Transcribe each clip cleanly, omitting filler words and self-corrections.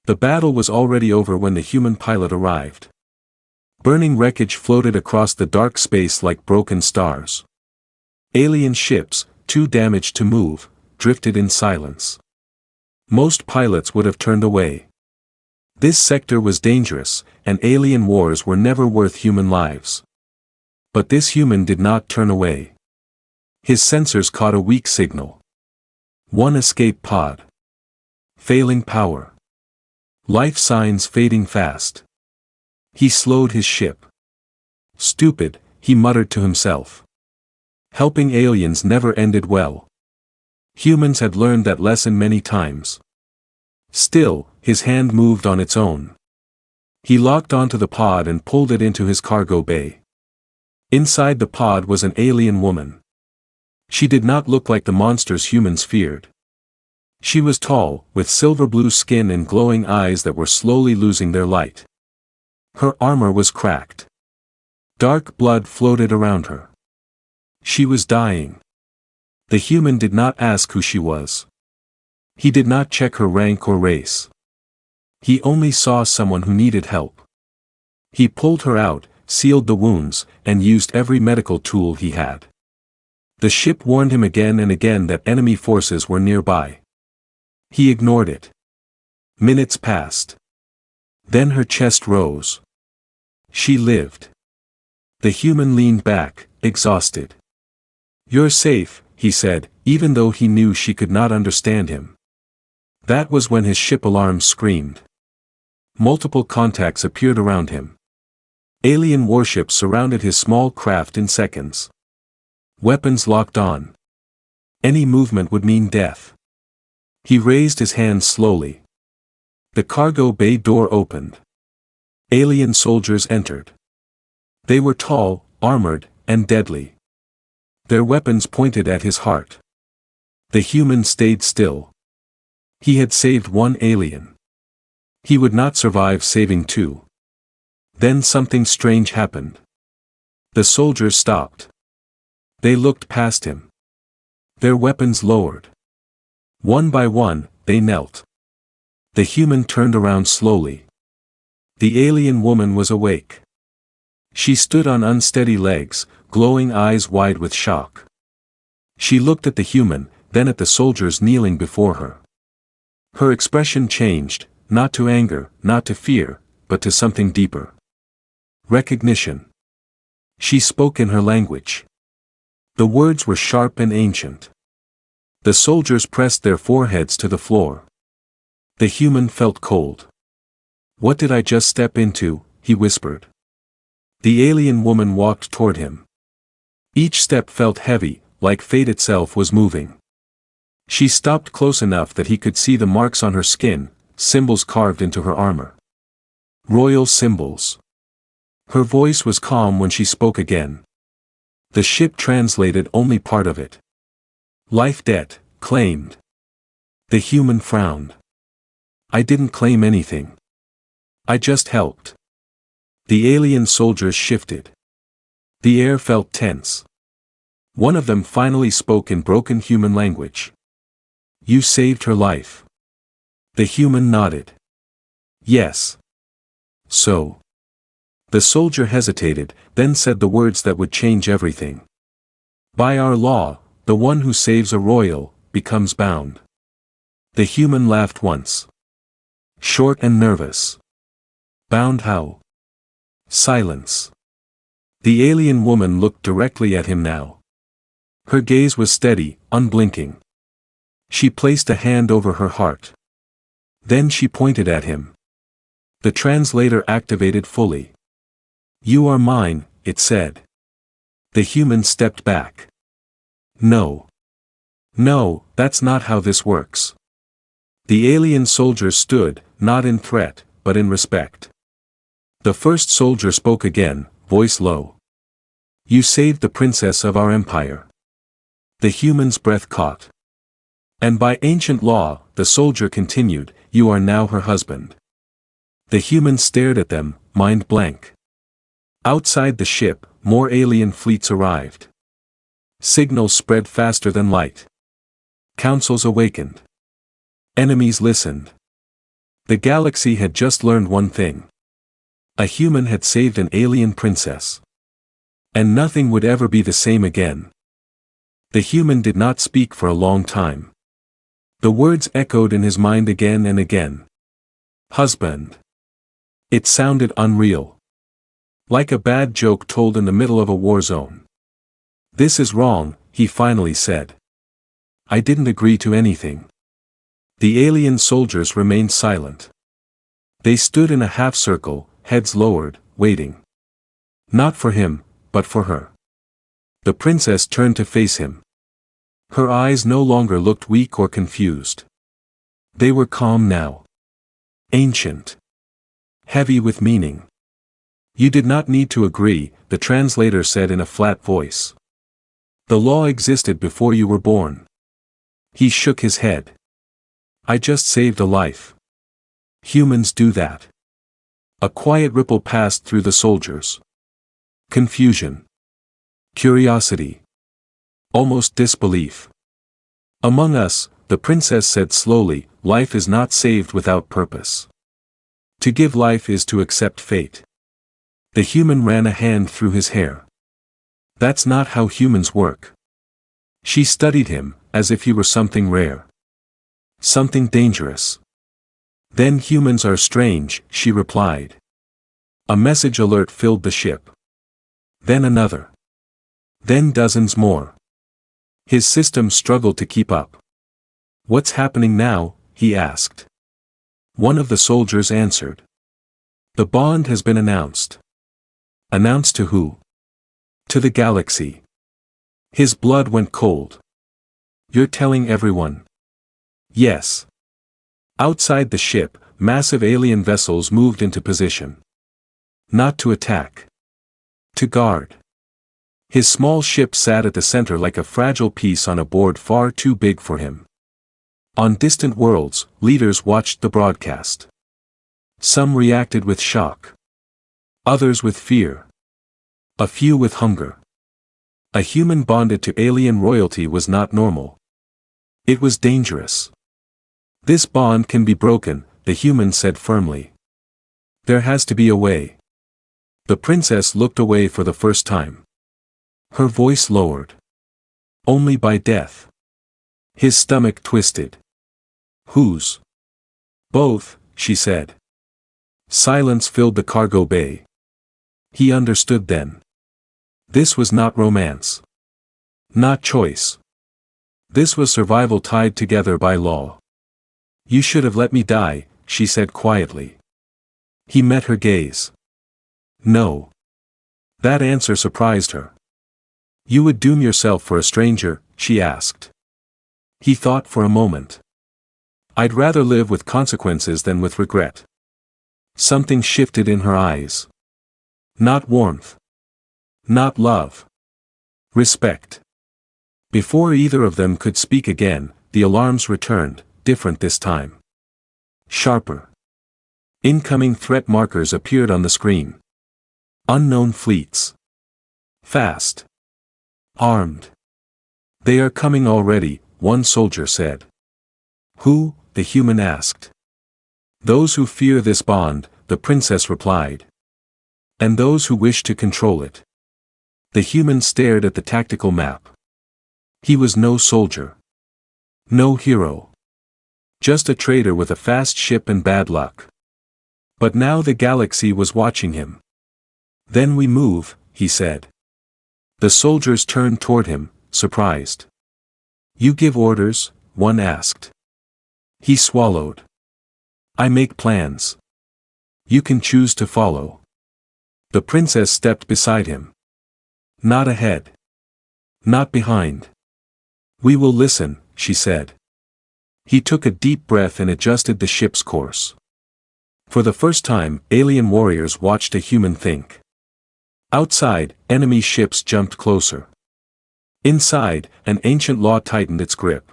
The battle was already over when the human pilot arrived. Burning wreckage floated across the dark space like broken stars. Alien ships, too damaged to move, drifted in silence. Most pilots would have turned away. This sector was dangerous, and alien wars were never worth human lives. But this human did not turn away. His sensors caught a weak signal. One escape pod. Failing power. Life signs fading fast. He slowed his ship. Stupid, he muttered to himself. Helping aliens never ended well. Humans had learned that lesson many times. Still, his hand moved on its own. He locked onto the pod and pulled it into his cargo bay. Inside the pod was an alien woman. She did not look like the monsters humans feared. She was tall, with silver-blue skin and glowing eyes that were slowly losing their light. Her armor was cracked. Dark blood floated around her. She was dying. The human did not ask who she was. He did not check her rank or race. He only saw someone who needed help. He pulled her out, sealed the wounds, and used every medical tool he had. The ship warned him again and again that enemy forces were nearby. He ignored it. Minutes passed. Then her chest rose. She lived. The human leaned back, exhausted. "You're safe," he said, even though he knew she could not understand him. That was when his ship alarm screamed. Multiple contacts appeared around him. Alien warships surrounded his small craft in seconds. Weapons locked on. Any movement would mean death. He raised his hands slowly. The cargo bay door opened. Alien soldiers entered. They were tall, armored, and deadly. Their weapons pointed at his heart. The human stayed still. He had saved one alien. He would not survive saving two. Then something strange happened. The soldiers stopped. They looked past him. Their weapons lowered. One by one, they knelt. The human turned around slowly. The alien woman was awake. She stood on unsteady legs, glowing eyes wide with shock. She looked at the human, then at the soldiers kneeling before her. Her expression changed, not to anger, not to fear, but to something deeper. Recognition. She spoke in her language. The words were sharp and ancient. The soldiers pressed their foreheads to the floor. The human felt cold. "What did I just step into?" he whispered. The alien woman walked toward him. Each step felt heavy, like fate itself was moving. She stopped close enough that he could see the marks on her skin, symbols carved into her armor. Royal symbols. Her voice was calm when she spoke again. The ship translated only part of it. "Life debt, claimed." The human frowned. "I didn't claim anything. I just helped." The alien soldiers shifted. The air felt tense. One of them finally spoke in broken human language. "You saved her life." The human nodded. "Yes." "So?" The soldier hesitated, then said the words that would change everything. "By our law, the one who saves a royal, becomes bound." The human laughed once. Short and nervous. "Bound how?" Silence. The alien woman looked directly at him now. Her gaze was steady, unblinking. She placed a hand over her heart. Then she pointed at him. The translator activated fully. "You are mine," it said. The human stepped back. "No. No, that's not how this works." The alien soldier stood, not in threat, but in respect. The first soldier spoke again, voice low. "You saved the princess of our empire." The human's breath caught. "And by ancient law," the soldier continued, "you are now her husband." The human stared at them, mind blank. Outside the ship, more alien fleets arrived. Signals spread faster than light. Councils awakened. Enemies listened. The galaxy had just learned one thing. A human had saved an alien princess. And nothing would ever be the same again. The human did not speak for a long time. The words echoed in his mind again and again. Husband. It sounded unreal. Like a bad joke told in the middle of a war zone. This is wrong, he finally said. I didn't agree to anything. The alien soldiers remained silent. They stood in a half-circle, heads lowered, waiting. Not for him, but for her. The princess turned to face him. Her eyes no longer looked weak or confused. They were calm now. Ancient. Heavy with meaning. You did not need to agree, the translator said in a flat voice. The law existed before you were born. He shook his head. I just saved a life. Humans do that. A quiet ripple passed through the soldiers. Confusion. Curiosity. Almost disbelief. Among us, the princess said slowly, life is not saved without purpose. To give life is to accept fate. The human ran a hand through his hair. That's not how humans work. She studied him, as if he were something rare. Something dangerous. Then humans are strange, she replied. A message alert filled the ship. Then another. Then dozens more. His system struggled to keep up. What's happening now? He asked. One of the soldiers answered. The bond has been announced. Announced to who? To the galaxy. His blood went cold. You're telling everyone? Yes. Outside the ship, massive alien vessels moved into position. Not to attack. To guard. His small ship sat at the center like a fragile piece on a board far too big for him. On distant worlds, leaders watched the broadcast. Some reacted with shock. Others with fear. A few with hunger. A human bonded to alien royalty was not normal. It was dangerous. This bond can be broken, the human said firmly. There has to be a way. The princess looked away for the first time. Her voice lowered. Only by death. His stomach twisted. Whose? Both, she said. Silence filled the cargo bay. He understood then. This was not romance. Not choice. This was survival tied together by law. You should have let me die, she said quietly. He met her gaze. No. That answer surprised her. You would doom yourself for a stranger, she asked. He thought for a moment. I'd rather live with consequences than with regret. Something shifted in her eyes. Not warmth. Not love. Respect. Before either of them could speak again, the alarms returned, different this time. Sharper. Incoming threat markers appeared on the screen. Unknown fleets. Fast. Armed. They are coming already, one soldier said. Who? The human asked. Those who fear this bond, the princess replied. And those who wish to control it. The human stared at the tactical map. He was no soldier. No hero. Just a trader with a fast ship and bad luck. But now the galaxy was watching him. Then we move, he said. The soldiers turned toward him, surprised. You give orders? One asked. He swallowed. I make plans. You can choose to follow. The princess stepped beside him. Not ahead. Not behind. We will listen, she said. He took a deep breath and adjusted the ship's course. For the first time, alien warriors watched a human think. Outside, enemy ships jumped closer. Inside, an ancient law tightened its grip.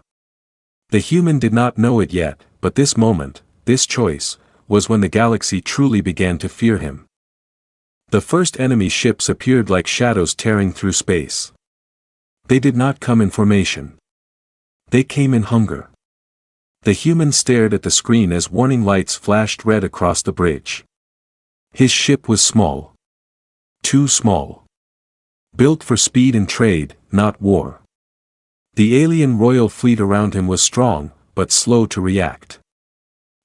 The human did not know it yet, but this moment, this choice, was when the galaxy truly began to fear him. The first enemy ships appeared like shadows tearing through space. They did not come in formation. They came in hunger. The human stared at the screen as warning lights flashed red across the bridge. His ship was small. Too small. Built for speed and trade, not war. The alien royal fleet around him was strong, but slow to react.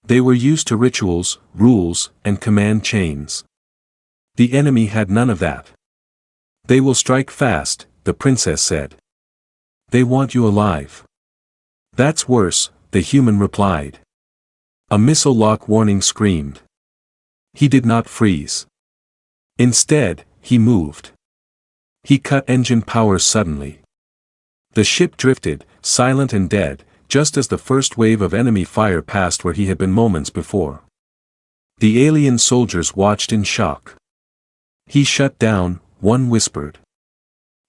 They were used to rituals, rules, and command chains. The enemy had none of that. They will strike fast, the princess said. They want you alive. That's worse, the human replied. A missile lock warning screamed. He did not freeze. Instead, he moved. He cut engine power suddenly. The ship drifted, silent and dead, just as the first wave of enemy fire passed where he had been moments before. The alien soldiers watched in shock. He shut down, one whispered.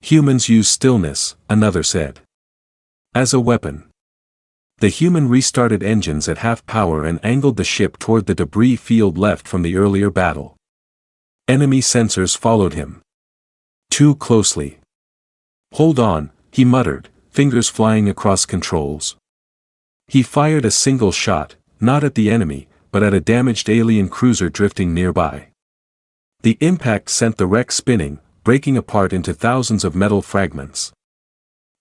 Humans use stillness, another said. As a weapon. The human restarted engines at half power and angled the ship toward the debris field left from the earlier battle. Enemy sensors followed him. Too closely. Hold on, he muttered, fingers flying across controls. He fired a single shot, not at the enemy, but at a damaged alien cruiser drifting nearby. The impact sent the wreck spinning, breaking apart into thousands of metal fragments.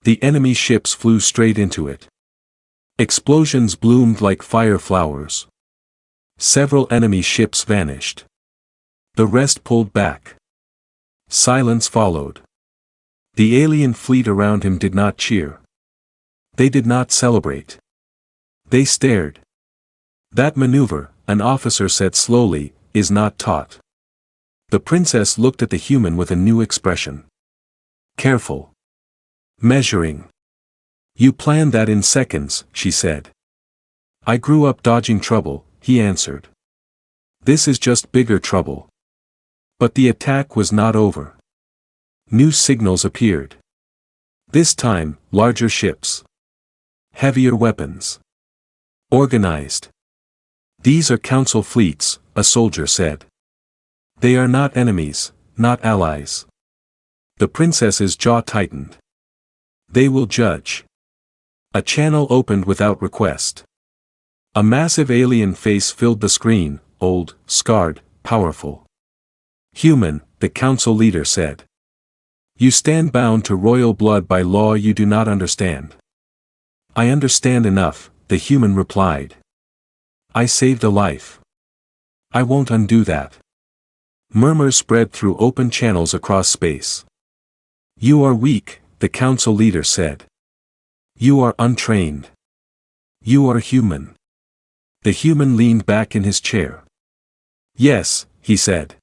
The enemy ships flew straight into it. Explosions bloomed like fire flowers. Several enemy ships vanished. The rest pulled back. Silence followed. The alien fleet around him did not cheer. They did not celebrate. They stared. That maneuver, an officer said slowly, is not taught. The princess looked at the human with a new expression. Careful. Measuring. You planned that in seconds, she said. I grew up dodging trouble, he answered. This is just bigger trouble. But the attack was not over. New signals appeared. This time, larger ships. Heavier weapons. Organized. These are council fleets, a soldier said. They are not enemies, not allies. The princess's jaw tightened. They will judge. A channel opened without request. A massive alien face filled the screen, old, scarred, powerful. Human, the council leader said. You stand bound to royal blood by law you do not understand. I understand enough, the human replied. I saved a life. I won't undo that. Murmurs spread through open channels across space. You are weak, the council leader said. You are untrained. You are human. The human leaned back in his chair. Yes, he said.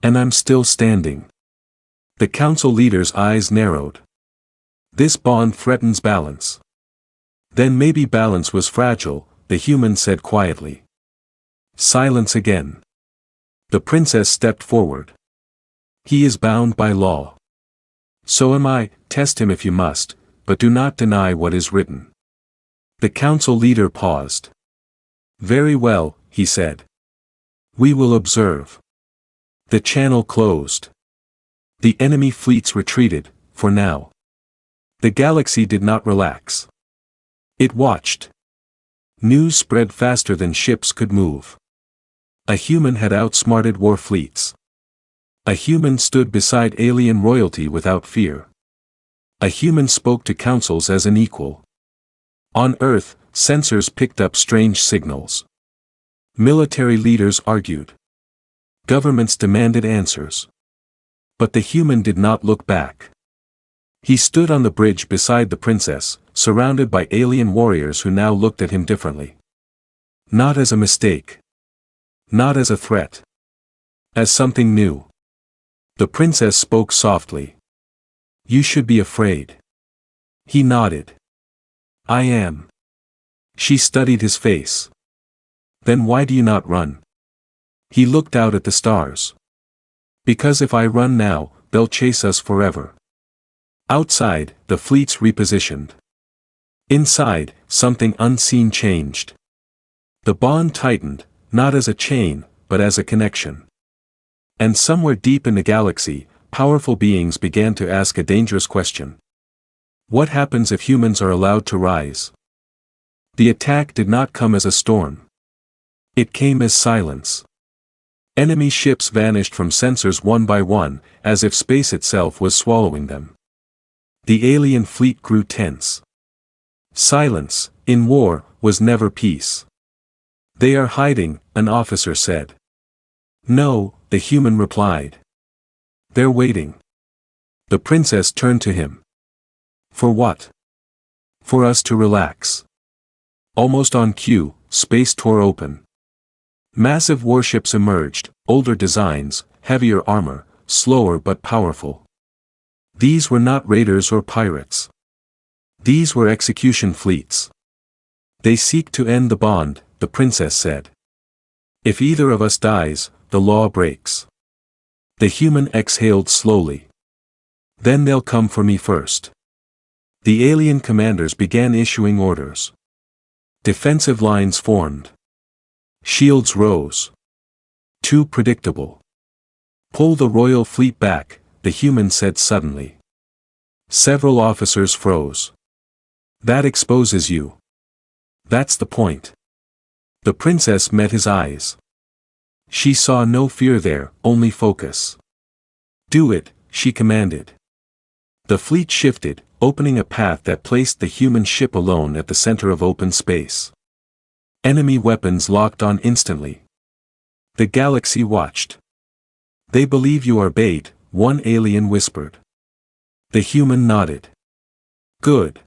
And I'm still standing. The council leader's eyes narrowed. This bond threatens balance. Then maybe balance was fragile, the human said quietly. Silence again. The princess stepped forward. He is bound by law. So am I, test him if you must, but do not deny what is written. The council leader paused. Very well, he said. We will observe. The channel closed. The enemy fleets retreated, for now. The galaxy did not relax. It watched. News spread faster than ships could move. A human had outsmarted war fleets. A human stood beside alien royalty without fear. A human spoke to councils as an equal. On Earth, sensors picked up strange signals. Military leaders argued. Governments demanded answers. But the human did not look back. He stood on the bridge beside the princess, surrounded by alien warriors who now looked at him differently. Not as a mistake. Not as a threat. As something new. The princess spoke softly. You should be afraid. He nodded. I am. She studied his face. Then why do you not run? He looked out at the stars. Because if I run now, they'll chase us forever. Outside, the fleets repositioned. Inside, something unseen changed. The bond tightened, not as a chain, but as a connection. And somewhere deep in the galaxy, powerful beings began to ask a dangerous question. What happens if humans are allowed to rise? The attack did not come as a storm. It came as silence. Enemy ships vanished from sensors one by one, as if space itself was swallowing them. The alien fleet grew tense. Silence, in war, was never peace. "They are hiding," an officer said. "No," the human replied. "They're waiting." The princess turned to him. "For what?" "For us to relax." Almost on cue, space tore open. Massive warships emerged, older designs, heavier armor, slower but powerful. These were not raiders or pirates. These were execution fleets. "They seek to end the bond," the princess said. "If either of us dies, the law breaks." The human exhaled slowly. "Then they'll come for me first." The alien commanders began issuing orders. Defensive lines formed. Shields rose. Too predictable. "Pull the royal fleet back," the human said suddenly. Several officers froze. "That exposes you." "That's the point." The princess met his eyes. She saw no fear there, only focus. "Do it," she commanded. The fleet shifted, opening a path that placed the human ship alone at the center of open space. Enemy weapons locked on instantly. The galaxy watched. "They believe you are bait," one alien whispered. The human nodded. "Good."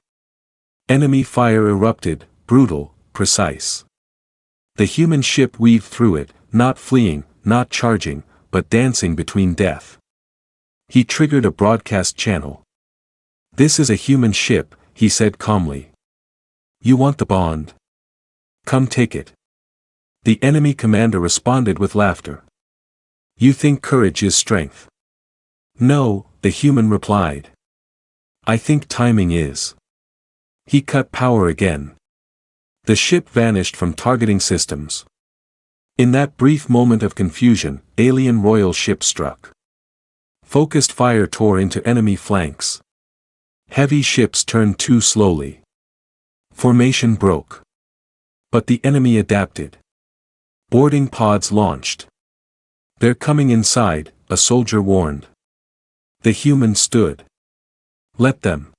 Enemy fire erupted, brutal, precise. The human ship weaved through it, not fleeing, not charging, but dancing between death. He triggered a broadcast channel. "This is a human ship," he said calmly. "You want the bond? Come take it." The enemy commander responded with laughter. "You think courage is strength?" "No," the human replied. "I think timing is." He cut power again. The ship vanished from targeting systems. In that brief moment of confusion, alien royal ship struck. Focused fire tore into enemy flanks. Heavy ships turned too slowly. Formation broke. But the enemy adapted. Boarding pods launched. "They're coming inside," a soldier warned. The human stood. "Let them."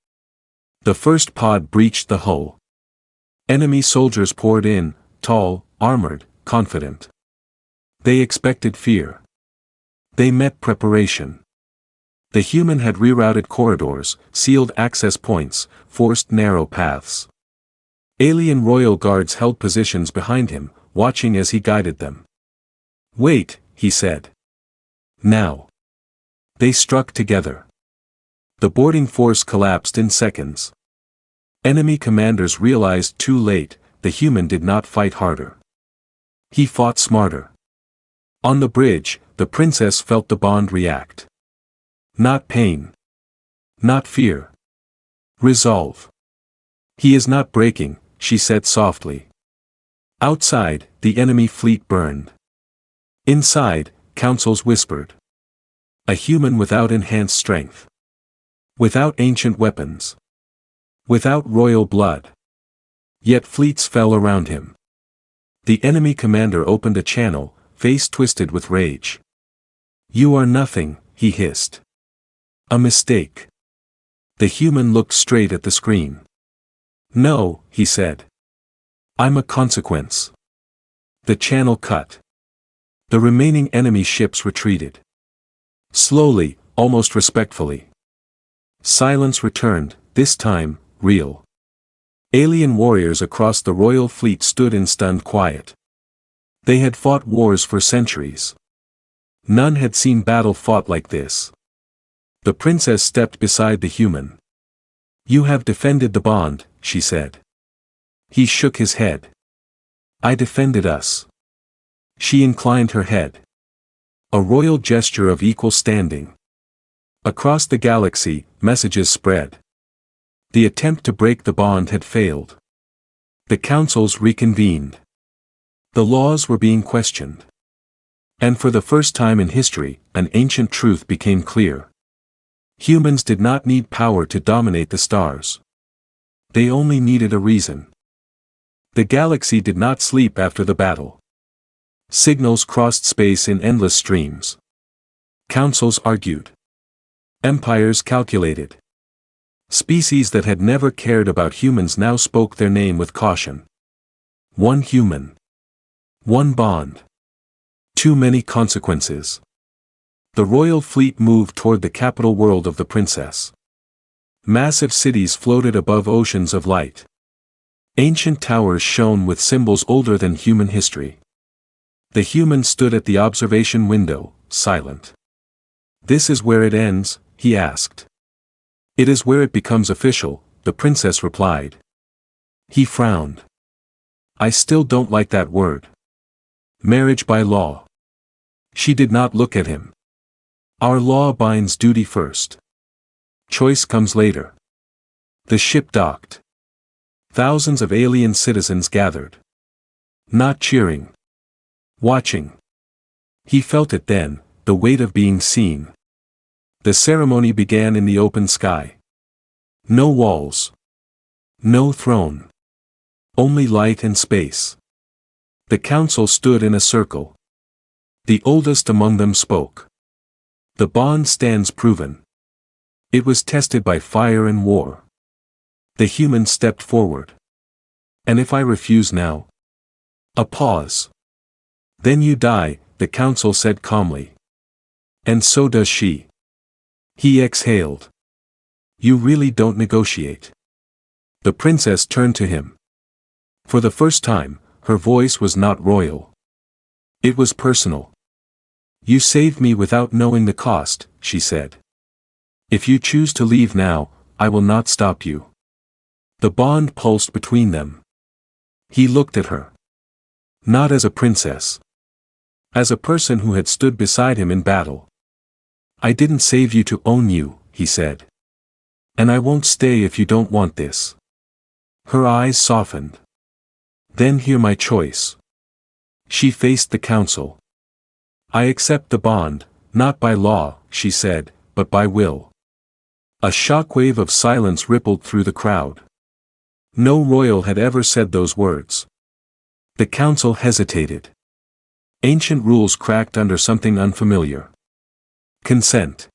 The first pod breached the hull. Enemy soldiers poured in, tall, armored, confident. They expected fear. They met preparation. The human had rerouted corridors, sealed access points, forced narrow paths. Alien royal guards held positions behind him, watching as he guided them. "Wait," he said. "Now." They struck together. The boarding force collapsed in seconds. Enemy commanders realized too late, the human did not fight harder. He fought smarter. On the bridge, the princess felt the bond react. Not pain. Not fear. Resolve. "He is not breaking," she said softly. Outside, the enemy fleet burned. Inside, councils whispered. A human without enhanced strength. Without ancient weapons. Without royal blood. Yet fleets fell around him. The enemy commander opened a channel, face twisted with rage. "You are nothing," he hissed. "A mistake." The human looked straight at the screen. "No," he said. "I'm a consequence." The channel cut. The remaining enemy ships retreated. Slowly, almost respectfully. Silence returned, this time, real. Alien warriors across the royal fleet stood in stunned quiet. They had fought wars for centuries. None had seen battle fought like this. The princess stepped beside the human. "You have defended the bond," she said. He shook his head. "I defended us." She inclined her head. A royal gesture of equal standing. Across the galaxy, messages spread. The attempt to break the bond had failed. The councils reconvened. The laws were being questioned. And for the first time in history, an ancient truth became clear. Humans did not need power to dominate the stars. They only needed a reason. The galaxy did not sleep after the battle. Signals crossed space in endless streams. Councils argued. Empires calculated. Species that had never cared about humans now spoke their name with caution. One human. One bond. Too many consequences. The royal fleet moved toward the capital world of the princess. Massive cities floated above oceans of light. Ancient towers shone with symbols older than human history. The human stood at the observation window, silent. "This is where it ends?" he asked. "It is where it becomes official," the princess replied. He frowned. "I still don't like that word. Marriage by law." She did not look at him. "Our law binds duty first. Choice comes later." The ship docked. Thousands of alien citizens gathered. Not cheering. Watching. He felt it then, the weight of being seen. The ceremony began in the open sky. No walls. No throne. Only light and space. The council stood in a circle. The oldest among them spoke. "The bond stands proven. It was tested by fire and war." The human stepped forward. "And if I refuse now?" A pause. "Then you die," the council said calmly. "And so does she." He exhaled. "You really don't negotiate." The princess turned to him. For the first time, her voice was not royal. It was personal. "You saved me without knowing the cost," she said. "If you choose to leave now, I will not stop you." The bond pulsed between them. He looked at her. Not as a princess. As a person who had stood beside him in battle. "I didn't save you to own you," he said. "And I won't stay if you don't want this." Her eyes softened. "Then hear my choice." She faced the council. "I accept the bond, not by law," she said, "but by will." A shockwave of silence rippled through the crowd. No royal had ever said those words. The council hesitated. Ancient rules cracked under something unfamiliar. Consent.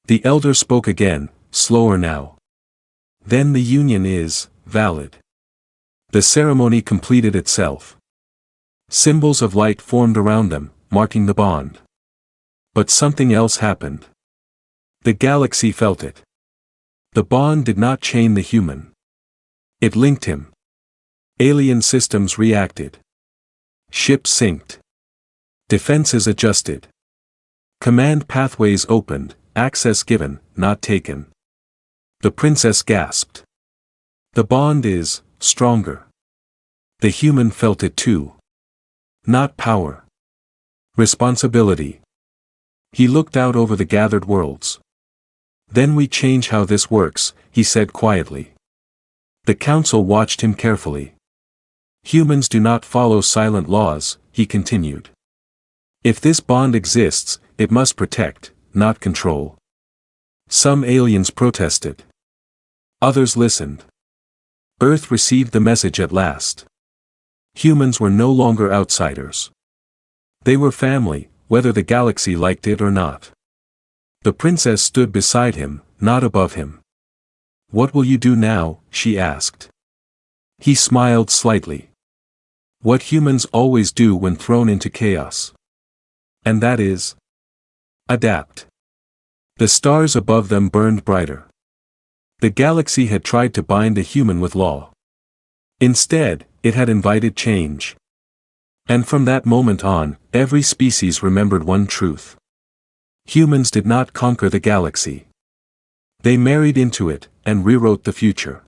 The elder spoke again, slower now. "Then the union is valid." The ceremony completed itself. Symbols of light formed around them, marking the bond. But something else happened. The galaxy felt it. The bond did not chain the human. It linked him. Alien systems reacted. Ships synced. Defenses adjusted. Command pathways opened, access given, not taken. The princess gasped. "The bond is stronger." The human felt it too. Not power. Responsibility. He looked out over the gathered worlds. "Then we change how this works," he said quietly. The council watched him carefully. "Humans do not follow silent laws," he continued. "If this bond exists, it must protect, not control." Some aliens protested. Others listened. Earth received the message at last. Humans were no longer outsiders. They were family, whether the galaxy liked it or not. The princess stood beside him, not above him. "What will you do now?" she asked. He smiled slightly. "What humans always do when thrown into chaos. And that is adapt." The stars above them burned brighter. The galaxy had tried to bind a human with law. Instead, it had invited change. And from that moment on, every species remembered one truth. Humans did not conquer the galaxy. They married into it, and rewrote the future.